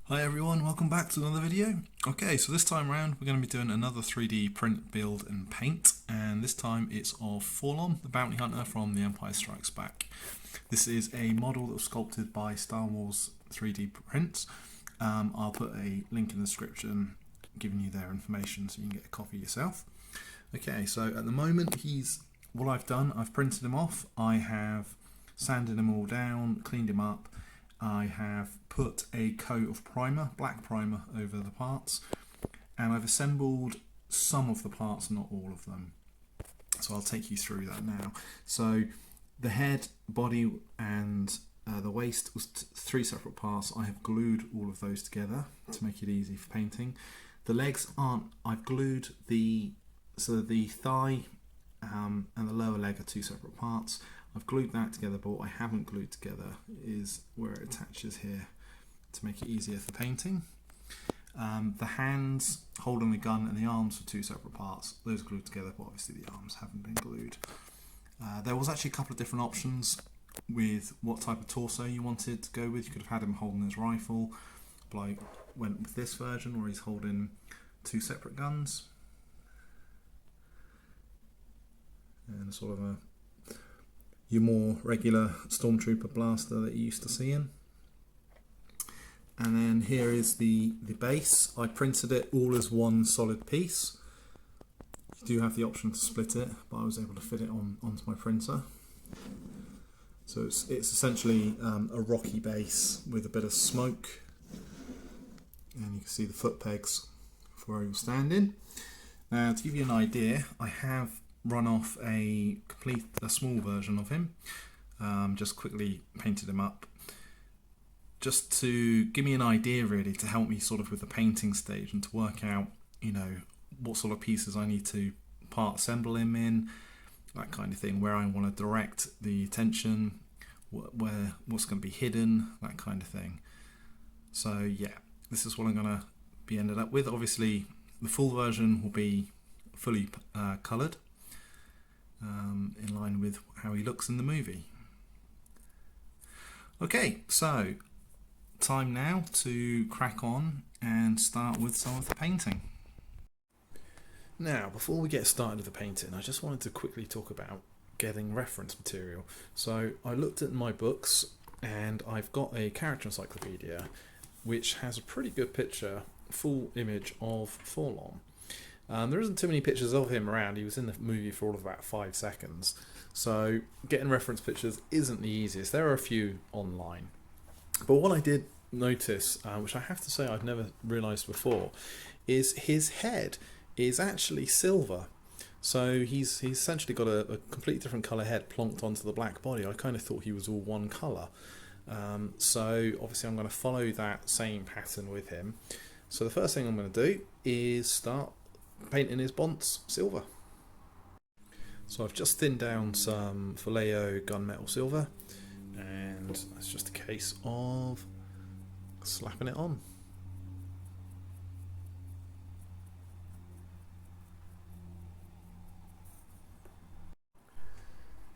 Hi everyone, welcome back to another video. Okay, so this time around we're going to be doing another 3D print, build and paint, and this time it's of LOM, the bounty hunter from The Empire Strikes Back. This is a model that was sculpted by Star Wars 3D Prints. I'll put a link in the description giving you their information so you can get a copy yourself. Okay, so at the moment what I've done, I've printed him off, I have sanded him all down, cleaned him up. I have put a coat of primer, black primer, over the parts, and I've assembled some of the parts, not all of them. So I'll take you through that now. So the head, body and the waist was three separate parts. I have glued all of those together to make it easy for painting. The legs aren't, I've glued the thigh and the lower leg are two separate parts. I've glued that together, but what I haven't glued together is where it attaches here to make it easier for painting. The hands holding the gun and the arms are two separate parts. Those are glued together, but obviously the arms haven't been glued. There was actually a couple of different options with what type of torso you wanted to go with. You could have had him holding his rifle, but I went with this version where he's holding two separate guns. And sort of your more regular stormtrooper blaster that you're used to seeing. And then here is the base. I printed it all as one solid piece. You do have the option to split it, but I was able to fit it onto my printer. So it's essentially a rocky base with a bit of smoke, and you can see the foot pegs for where you're standing. Now, to give you an idea, I have run off a small version of him, just quickly painted him up just to give me an idea, really, to help me sort of with the painting stage and to work out, you know, what sort of pieces I need to part assemble him in, that kind of thing, where I want to direct the attention, what's going to be hidden, that kind of thing. So yeah, this is what I'm going to be ended up with. Obviously the full version will be fully coloured, in line with how he looks in the movie. Okay, so time now to crack on and start with some of the painting. Now, before we get started with the painting, I just wanted to quickly talk about getting reference material. So I looked at my books and I've got a character encyclopedia which has a pretty good picture, full image of LOM. There isn't too many pictures of him around. He was in the movie for all of about 5 seconds. So getting reference pictures isn't the easiest. There are a few online. But what I did notice, which I have to say I've never realised before, is his head is actually silver. So he's essentially got a completely different colour head plonked onto the black body. I kind of thought he was all one colour. So obviously I'm going to follow that same pattern with him. So the first thing I'm going to do is start painting his bonds silver. So I've just thinned down some Vallejo gunmetal silver, and it's just a case of slapping it on.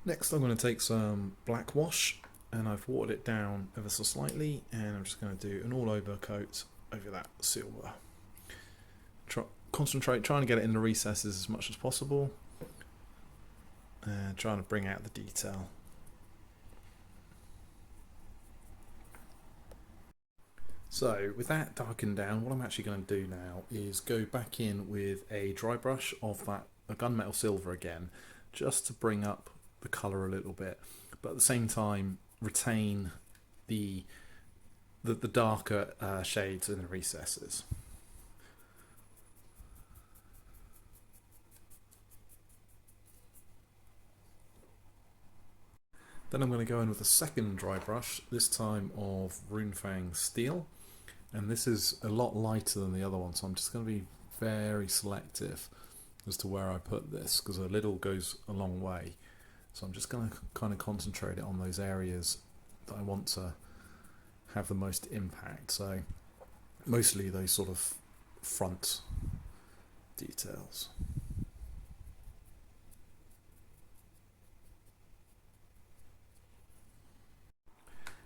Next I'm going to take some black wash, and I've watered it down ever so slightly, and I'm just going to do an all over coat over that silver. Concentrate trying to get it in the recesses as much as possible, and trying to bring out the detail. So with that darkened down, what I'm actually going to do now is go back in with a dry brush of a gunmetal silver again, just to bring up the colour a little bit, but at the same time retain the darker shades in the recesses. Then I'm going to go in with a second dry brush, this time of Runefang Steel, and this is a lot lighter than the other one, so I'm just going to be very selective as to where I put this, because a little goes a long way. So I'm just going to kind of concentrate it on those areas that I want to have the most impact, so mostly those sort of front details.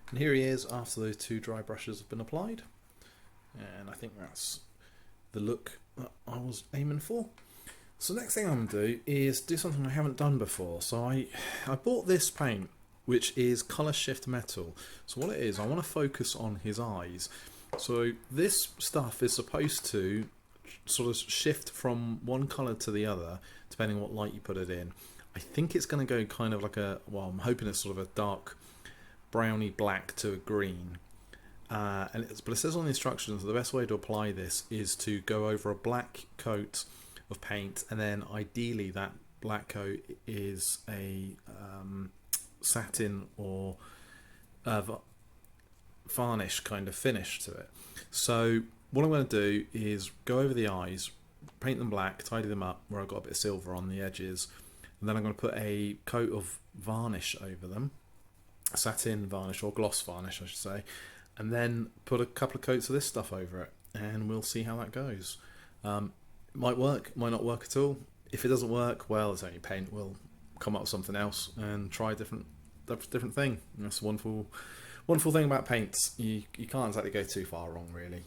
And here he is after those two dry brushes have been applied. and I think that's the look that I was aiming for. So next thing I'm going to do is do something I haven't done before. So I bought this paint, which is Colour Shift Metal. So what it is, I want to focus on his eyes. So this stuff is supposed to sort of shift from one colour to the other, depending on what light you put it in. I think it's going to go kind of like well, I'm hoping it's sort of a dark browny black to a green. But it says on the instructions the best way to apply this is to go over a black coat of paint, and then ideally that black coat is a satin or varnish kind of finish to it. So what I'm going to do is go over the eyes, paint them black, tidy them up where I've got a bit of silver on the edges, and then I'm going to put a coat of varnish over them, satin varnish or gloss varnish I should say, and then put a couple of coats of this stuff over it, and we'll see how that goes. It might work, might not work at all. If it doesn't work, well, it's only paint. We'll come up with something else and try a different thing. And that's the wonderful thing about paints. You can't exactly go too far wrong, really.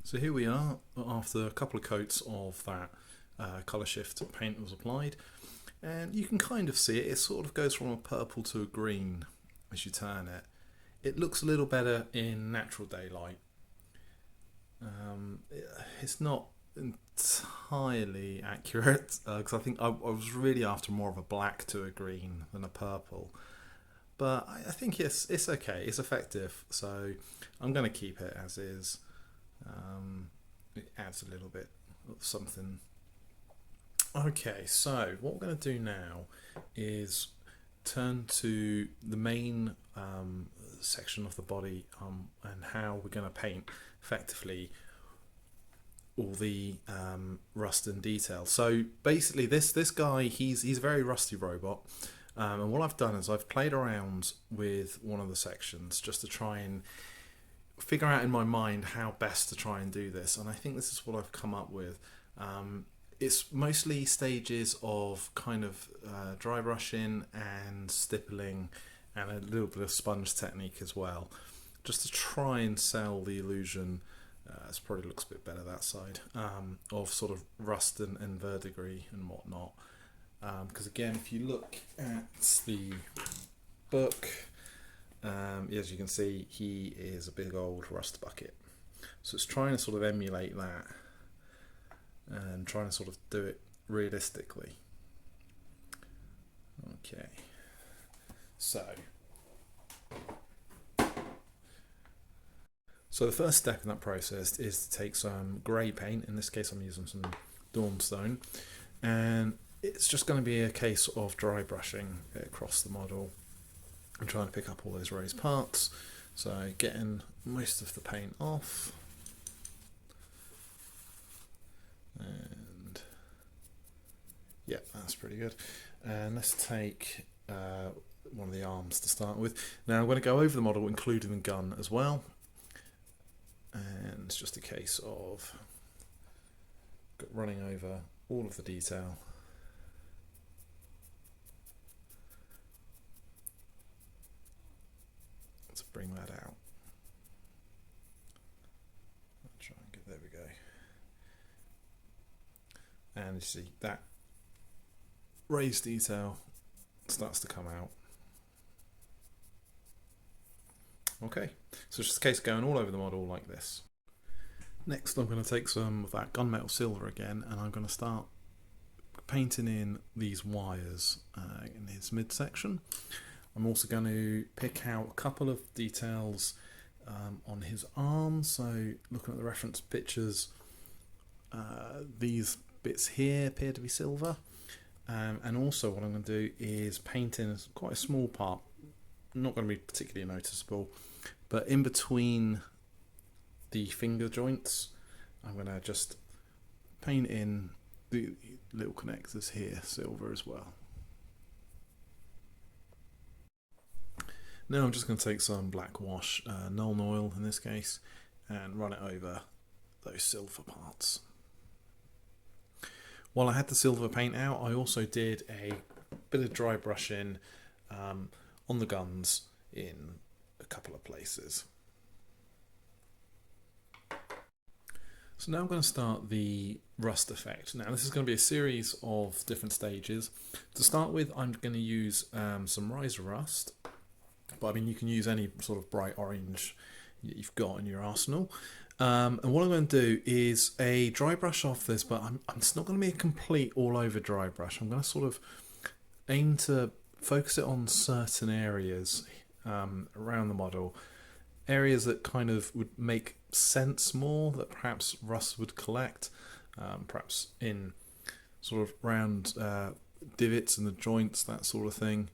So here we are after a couple of coats of that colour shift paint was applied, and you can kind of see it. It sort of goes from a purple to a green as you turn it. It looks a little better in natural daylight. It's not entirely accurate because I think I was really after more of a black to a green than a purple, but I think it's okay. It's effective, so I'm going to keep it as is. It adds a little bit of something. Okay, so what we're going to do now is turn to the main section of the body and how we're going to paint effectively all the rust and detail. So basically this guy, he's a very rusty robot, and what I've done is I've played around with one of the sections just to try and figure out in my mind how best to try and do this, and I think this is what I've come up with. It's mostly stages of kind of dry brushing and stippling and a little bit of sponge technique as well, just to try and sell the illusion, it probably looks a bit better that side, of sort of rust and verdigris and whatnot. Because again, if you look at the book, as you can see, he is a big old rust bucket. So it's trying to sort of emulate that and trying to sort of do it realistically. Okay, so the first step in that process is to take some grey paint. In this case I'm using some Dawnstone, and it's just going to be a case of dry brushing across the model and trying to pick up all those raised parts. So getting most of the paint off, and yeah, that's pretty good. And let's take one of the arms to start with. Now I'm going to go over the model including the gun as well, and it's just a case of running over all of the detail. To bring that out. I'll try and get, there we go. And you see that raised detail starts to come out. Okay, so it's just a case of going all over the model like this. Next I'm going to take some of that gunmetal silver again, and I'm going to start painting in these wires in his midsection. I'm also going to pick out a couple of details on his arm. So looking at the reference pictures, these bits here appear to be silver, And also what I'm going to do is paint in quite a small part, not going to be particularly noticeable, but in between the finger joints I'm going to just paint in the little connectors here silver as well. Now I'm just going to take some black wash, Nuln oil in this case, and run it over those silver parts. While I had the silver paint out, I also did a bit of dry brushing on the guns in a couple of places. So now I'm going to start the rust effect. Now this is going to be a series of different stages. To start with, I'm going to use some riser rust, but I mean you can use any sort of bright orange that you've got in your arsenal. And what I'm going to do is a dry brush off this, but it's not going to be a complete all over dry brush. I'm going to sort of aim to focus it on certain areas around the model, areas that kind of would make sense more, that perhaps rust would collect, perhaps in sort of round divots in the joints, that sort of thing.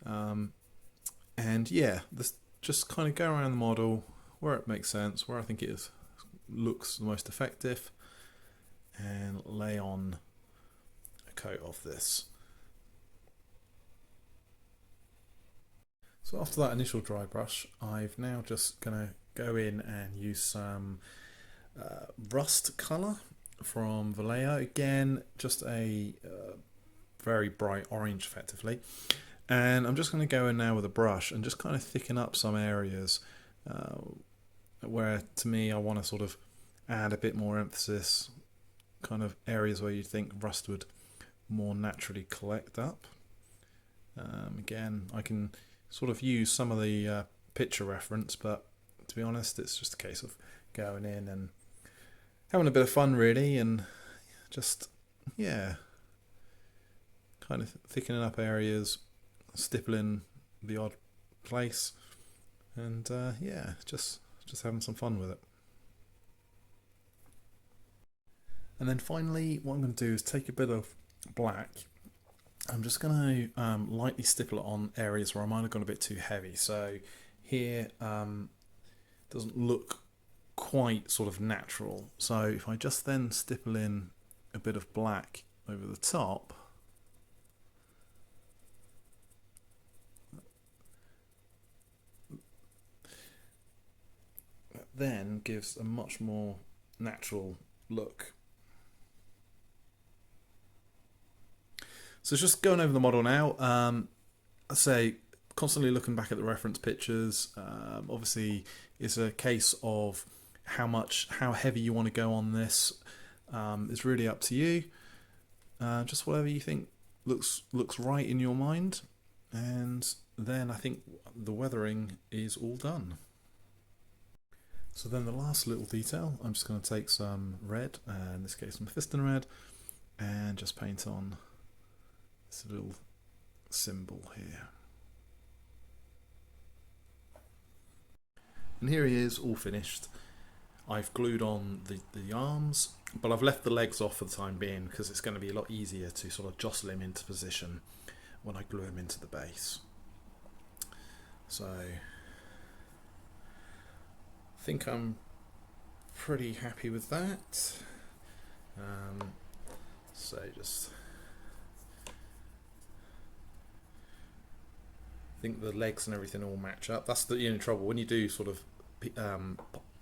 And yeah, this just kind of go around the model where it makes sense, where I think it looks the most effective, and lay on a coat of this. So after that initial dry brush, I've now just going to go in and use some rust colour from Vallejo. Again, just a very bright orange effectively. And I'm just going to go in now with a brush and just kind of thicken up some areas where, to me, I want to sort of add a bit more emphasis, kind of areas where you think rust would more naturally collect up. Again, I can sort of use some of the picture reference, but to be honest, it's just a case of going in and having a bit of fun really, and just, yeah, kind of thickening up areas, stippling the odd place, and yeah, just having some fun with it. And then finally, what I'm going to do is take a bit of black. I'm just going to lightly stipple it on areas where I might have gone a bit too heavy. So here doesn't look quite sort of natural. So if I just then stipple in a bit of black over the top, that then gives a much more natural look. So it's just going over the model now. I say constantly looking back at the reference pictures. Obviously, it's a case of how heavy you want to go on this. It's really up to you. Just whatever you think looks right in your mind, and then I think the weathering is all done. So then the last little detail, I'm just going to take some red, in this case some Fiston red, and just paint on this little symbol here. And here he is, all finished. I've glued on the arms, but I've left the legs off for the time being because it's going to be a lot easier to sort of jostle him into position when I glue him into the base. So I think I'm pretty happy with that. So just I think the legs and everything all match up. That's the only trouble when you do sort of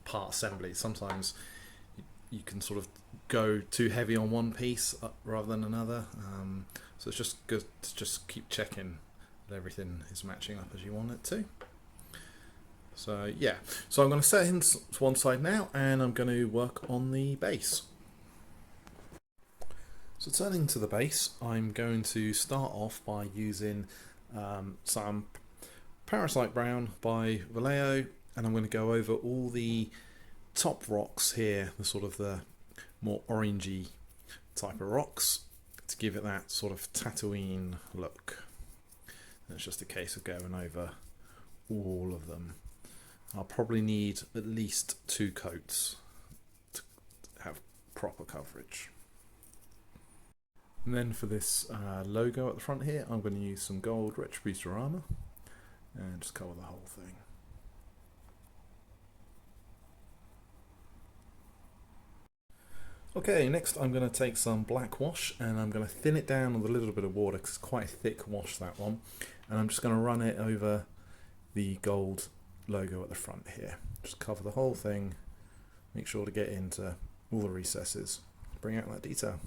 part assembly. Sometimes you can sort of go too heavy on one piece rather than another. So it's just good to just keep checking that everything is matching up as you want it to. So yeah, so I'm going to set him to one side now, and I'm going to work on the base. So turning to the base, I'm going to start off by using some Parasite Brown by Vallejo, and I'm going to go over all the top rocks here, the sort of the more orangey type of rocks, to give it that sort of Tatooine look. And it's just a case of going over all of them. I'll probably need at least 2 coats to have proper coverage. And then for this logo at the front here, I'm going to use some gold Retributor armour and just cover the whole thing. Okay, next I'm going to take some black wash and I'm going to thin it down with a little bit of water because it's quite a thick wash, that one. And I'm just going to run it over the gold logo at the front here. Just cover the whole thing, make sure to get into all the recesses, bring out that detail.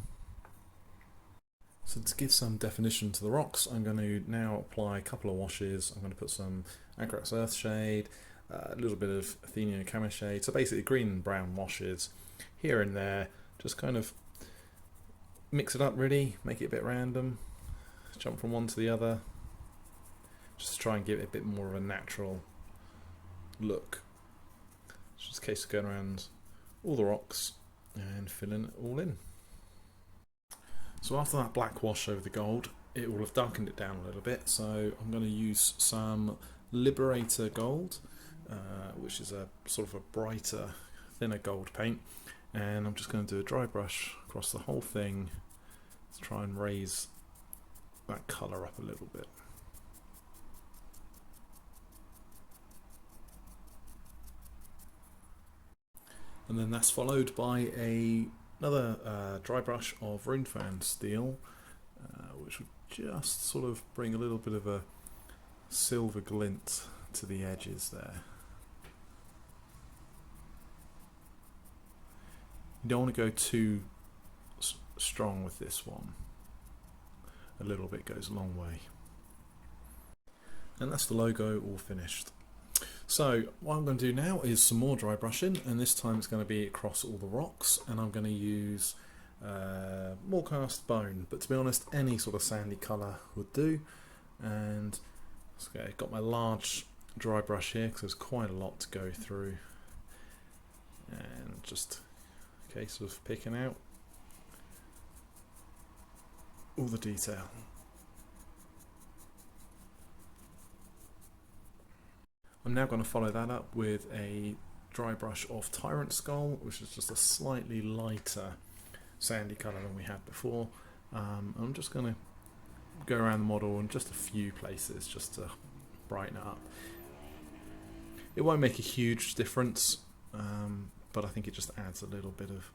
So to give some definition to the rocks, I'm going to now apply a couple of washes. I'm going to put some Agrax Earthshade, a little bit of Athenian Camoshade, so basically green and brown washes here and there. Just kind of mix it up really, make it a bit random, jump from one to the other, just to try and give it a bit more of a natural look. It's just a case of going around all the rocks and filling it all in. So after that black wash over the gold, it will have darkened it down a little bit, so I'm going to use some Liberator Gold, which is a sort of a brighter, thinner gold paint. And I'm just going to do a dry brush across the whole thing to try and raise that colour up a little bit. And then that's followed by another dry brush of Runefan Steel, which would just sort of bring a little bit of a silver glint to the edges there. You don't want to go too strong with this one. A little bit goes a long way. And that's the logo all finished. So what I'm going to do now is some more dry brushing, and this time it's going to be across all the rocks, and I'm going to use more cast bone, but to be honest any sort of sandy colour would do. And okay, got my large dry brush here because there's quite a lot to go through, and just case of picking out all the detail. I'm now going to follow that up with a dry brush of Tyrant Skull, which is just a slightly lighter sandy colour than we had before. I'm just going to go around the model in just a few places just to brighten it up. It won't make a huge difference, but I think it just adds a little bit of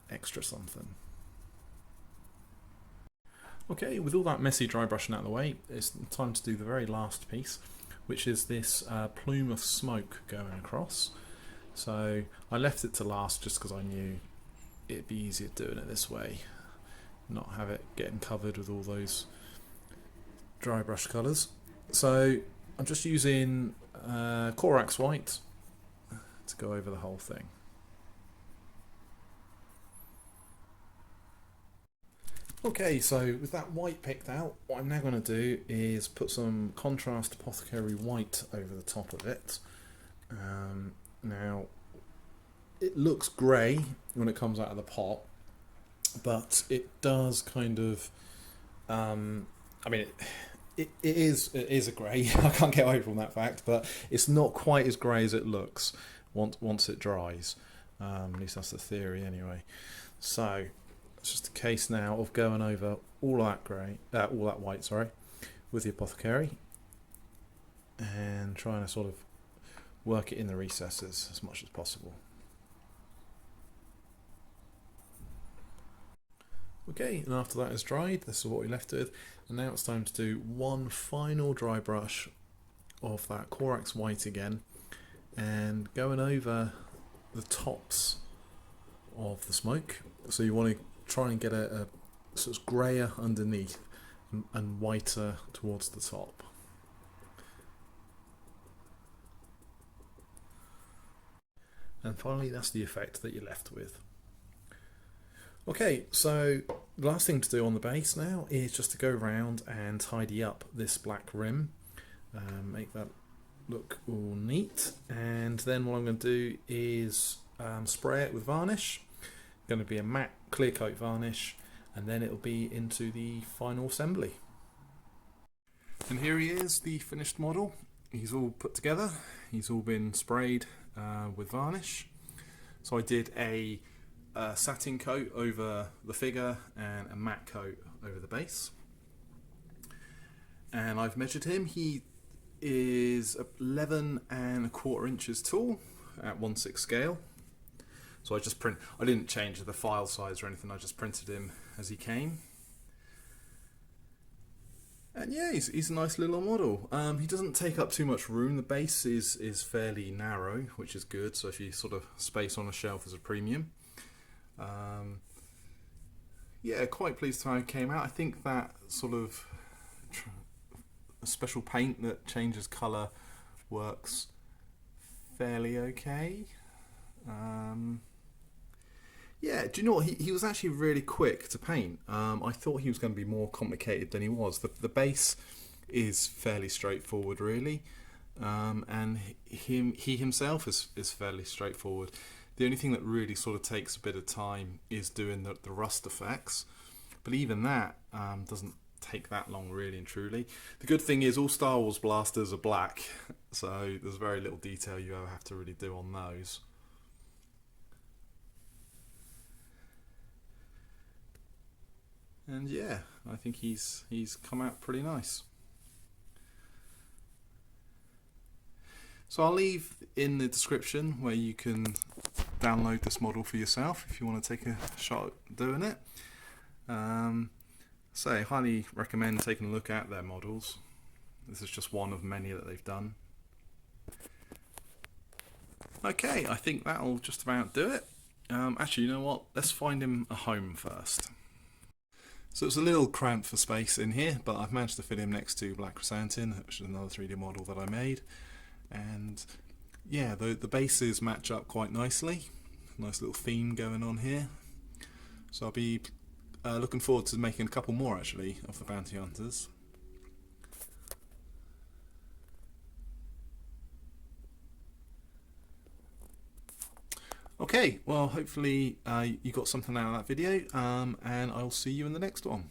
extra something. Okay, with all that messy dry brushing out of the way, it's time to do the very last piece, which is this plume of smoke going across. So I left it to last just because I knew it'd be easier doing it this way, not have it getting covered with all those dry brush colours. So I'm just using Corax White to go over the whole thing. Okay, so with that white picked out, what I'm now going to do is put some contrast Apothecary White over the top of it. Now, it looks grey when it comes out of the pot, but it does kind of, I mean, it is a grey. I can't get away from that fact, but it's not quite as grey as it looks once it dries. At least that's the theory anyway. So it's just a case now of going over all that white, sorry, with the Apothecary and trying to sort of work it in the recesses as much as possible. Okay, and after that is dried, this is what we're left with, and now it's time to do one final dry brush of that Corax White again, and going over the tops of the smoke. So you want to try and get a sort of greyer underneath and whiter towards the top. And finally, that's the effect that you're left with. Okay, so the last thing to do on the base now is just to go around and tidy up this black rim, make that look all neat, and then what I'm going to do is spray it with varnish. Going to be a matte clear coat varnish, and then it'll be into the final assembly. And here he is, the finished model. He's all put together, he's all been sprayed with varnish. So I did a a satin coat over the figure and a matte coat over the base. And I've measured him. He is 11¼ inches tall at 1/6 scale. So I didn't change the file size or anything, I just printed him as he came. And yeah, he's a nice little model. He doesn't take up too much room. The base is fairly narrow, which is good. So if you sort of space on a shelf is a premium. Yeah, quite pleased how it came out. I think that sort of a special paint that changes colour works fairly okay. Yeah, do you know what? He was actually really quick to paint. I thought he was going to be more complicated than he was. The base is fairly straightforward, really, and he himself is fairly straightforward. The only thing that really sort of takes a bit of time is doing the rust effects, but even that doesn't take that long, really and truly. The good thing is all Star Wars blasters are black, so there's very little detail you ever have to really do on those. And yeah, I think he's come out pretty nice. So I'll leave in the description where you can download this model for yourself if you want to take a shot at doing it. So I highly recommend taking a look at their models. This is just one of many that they've done. Okay, I think that'll just about do it. Actually, you know what? Let's find him a home first. So it's a little cramped for space in here, but I've managed to fit him next to Black Chrysanthemum, which is another 3D model that I made. And yeah, the bases match up quite nicely. Nice little theme going on here. So I'll be looking forward to making a couple more actually of the Bounty Hunters. Okay, well hopefully you got something out of that video, and I'll see you in the next one.